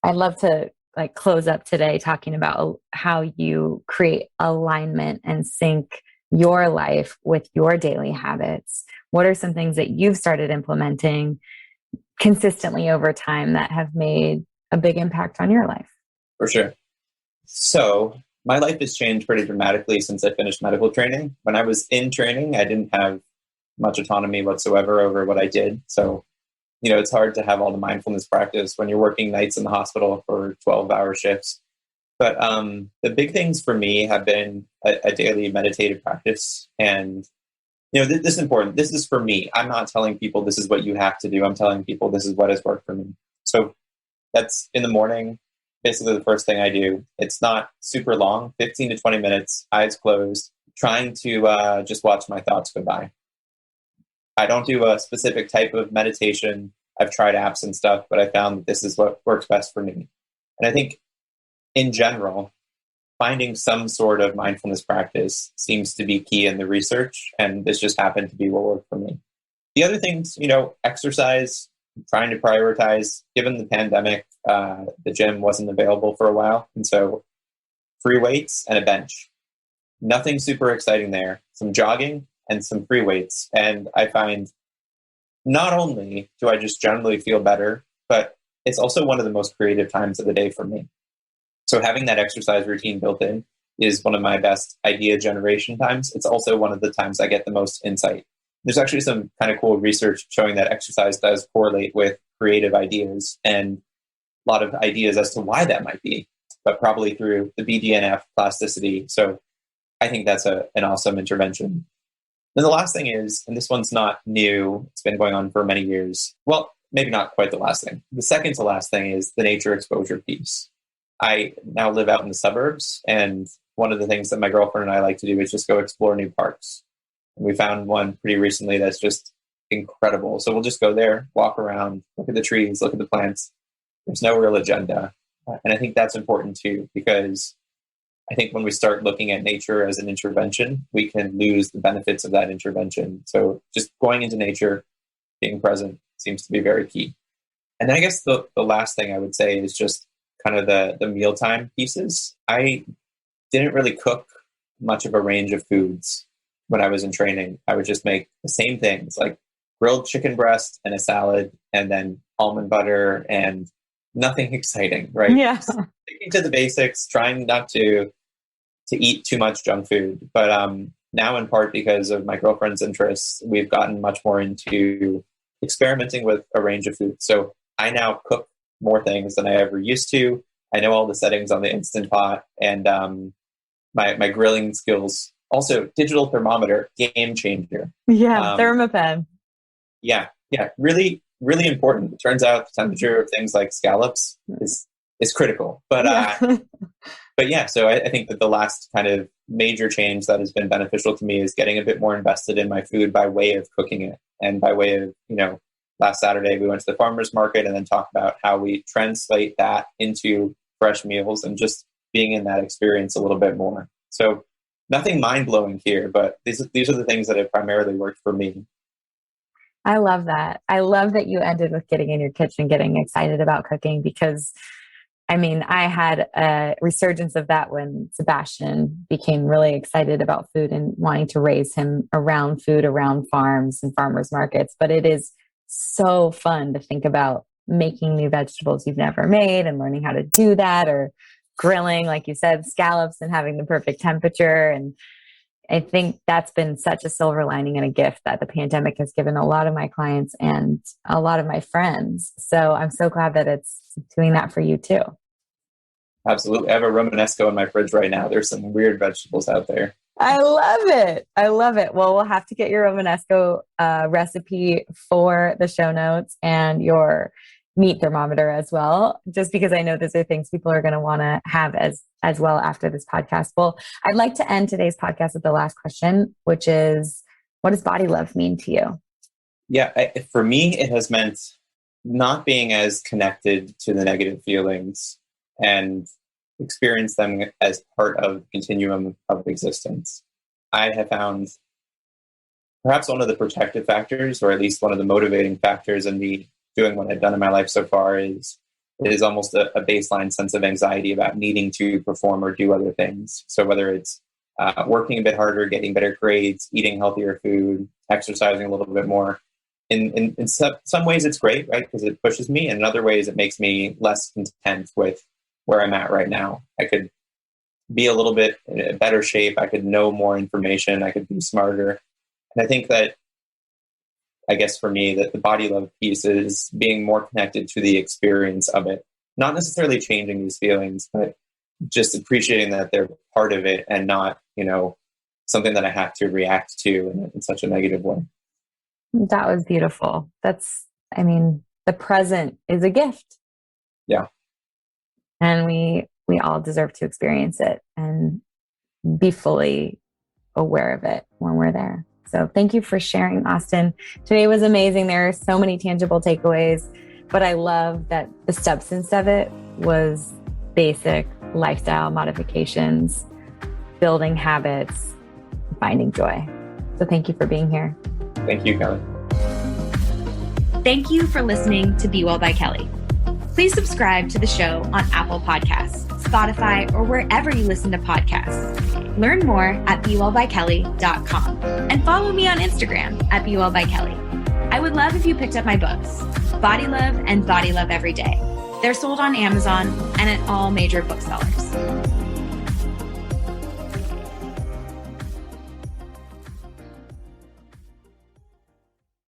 I'd love to close up today talking about how you create alignment and sync your life with your daily habits. What are some things that you've started implementing consistently over time that have made a big impact on your life? For sure. So my life has changed pretty dramatically since I finished medical training. When I was in training, I didn't have much autonomy whatsoever over what I did. So, it's hard to have all the mindfulness practice when you're working nights in the hospital for 12-hour shifts. But the big things for me have been a daily meditative practice. And, this is important. This is for me. I'm not telling people this is what you have to do. I'm telling people this is what has worked for me. So that's in the morning, basically the first thing I do. It's not super long, 15 to 20 minutes, eyes closed, trying to just watch my thoughts go by. I don't do a specific type of meditation. I've tried apps and stuff, but I found that this is what works best for me. And I think in general, finding some sort of mindfulness practice seems to be key in the research. And this just happened to be what worked for me. The other things, exercise, trying to prioritize. Given the pandemic, the gym wasn't available for a while. And so free weights and a bench. Nothing super exciting there. Some jogging and some free weights. And I find not only do I just generally feel better, but it's also one of the most creative times of the day for me. So having that exercise routine built in is one of my best idea generation times. It's also one of the times I get the most insight. There's actually some kind of cool research showing that exercise does correlate with creative ideas and a lot of ideas as to why that might be, but probably through the BDNF plasticity. So I think that's an awesome intervention. Then the last thing is, and this one's not new, it's been going on for many years. Well, maybe not quite the last thing. The second to last thing is the nature exposure piece. I now live out in the suburbs, and one of the things that my girlfriend and I like to do is just go explore new parks. And we found one pretty recently that's just incredible. So we'll just go there, walk around, look at the trees, look at the plants. There's no real agenda. And I think that's important too, because I think when we start looking at nature as an intervention, we can lose the benefits of that intervention. So just going into nature, being present seems to be very key. And then I guess the last thing I would say is just kind of the mealtime pieces. I didn't really cook much of a range of foods when I was in training. I would just make the same things like grilled chicken breast and a salad and then almond butter and nothing exciting, right? Yeah. Sticking to the basics, trying not to eat too much junk food. But now in part because of my girlfriend's interests, we've gotten much more into experimenting with a range of foods. So I now cook more things than I ever used to. I know all the settings on the Instant Pot, and my grilling skills. Also, digital thermometer, game changer. Yeah, Thermopen. Yeah, really, really important. It turns out the temperature of things like scallops is critical. But but yeah, so I think that the last kind of major change that has been beneficial to me is getting a bit more invested in my food by way of cooking it, and by way of last Saturday, we went to the farmer's market and then talked about how we translate that into fresh meals and just being in that experience a little bit more. So nothing mind-blowing here, but these are the things that have primarily worked for me. I love that. I love that you ended with getting in your kitchen, getting excited about cooking, because I had a resurgence of that when Sebastian became really excited about food and wanting to raise him around food, around farms and farmers markets. But it is so fun to think about making new vegetables you've never made and learning how to do that, or grilling, like you said, scallops and having the perfect temperature. And I think that's been such a silver lining and a gift that the pandemic has given a lot of my clients and a lot of my friends. So I'm so glad that it's doing that for you too. Absolutely. I have a Romanesco in my fridge right now. There's some weird vegetables out there. I love it. I love it. Well, we'll have to get your Romanesco recipe for the show notes and your meat thermometer as well, just because I know those are things people are going to want to have as well after this podcast. Well, I'd like to end today's podcast with the last question, which is, what does body love mean to you? Yeah, for me, it has meant not being as connected to the negative feelings and experience them as part of the continuum of existence. I have found perhaps one of the protective factors, or at least one of the motivating factors in me doing what I've done in my life so far is almost a baseline sense of anxiety about needing to perform or do other things. So whether it's working a bit harder, getting better grades, eating healthier food, exercising a little bit more, in some ways it's great, right? Because it pushes me. And in other ways, it makes me less content with where I'm at right now. I could be a little bit in a better shape. I could know more information. I could be smarter. And I think that, I guess for me, that the body love piece is being more connected to the experience of it. Not necessarily changing these feelings, but just appreciating that they're part of it and not, something that I have to react to in such a negative way. That was beautiful. The present is a gift. Yeah. And we all deserve to experience it and be fully aware of it when we're there. So thank you for sharing, Austin. Today was amazing. There are so many tangible takeaways, but I love that the substance of it was basic lifestyle modifications, building habits, finding joy. So thank you for being here. Thank you, Kelly. Thank you for listening to Be Well by Kelly. Please subscribe to the show on Apple Podcasts, Spotify, or wherever you listen to podcasts. Learn more at bewellbykelly.com and follow me on Instagram at bewellbykelly. I would love if you picked up my books, Body Love and Body Love Every Day. They're sold on Amazon and at all major booksellers.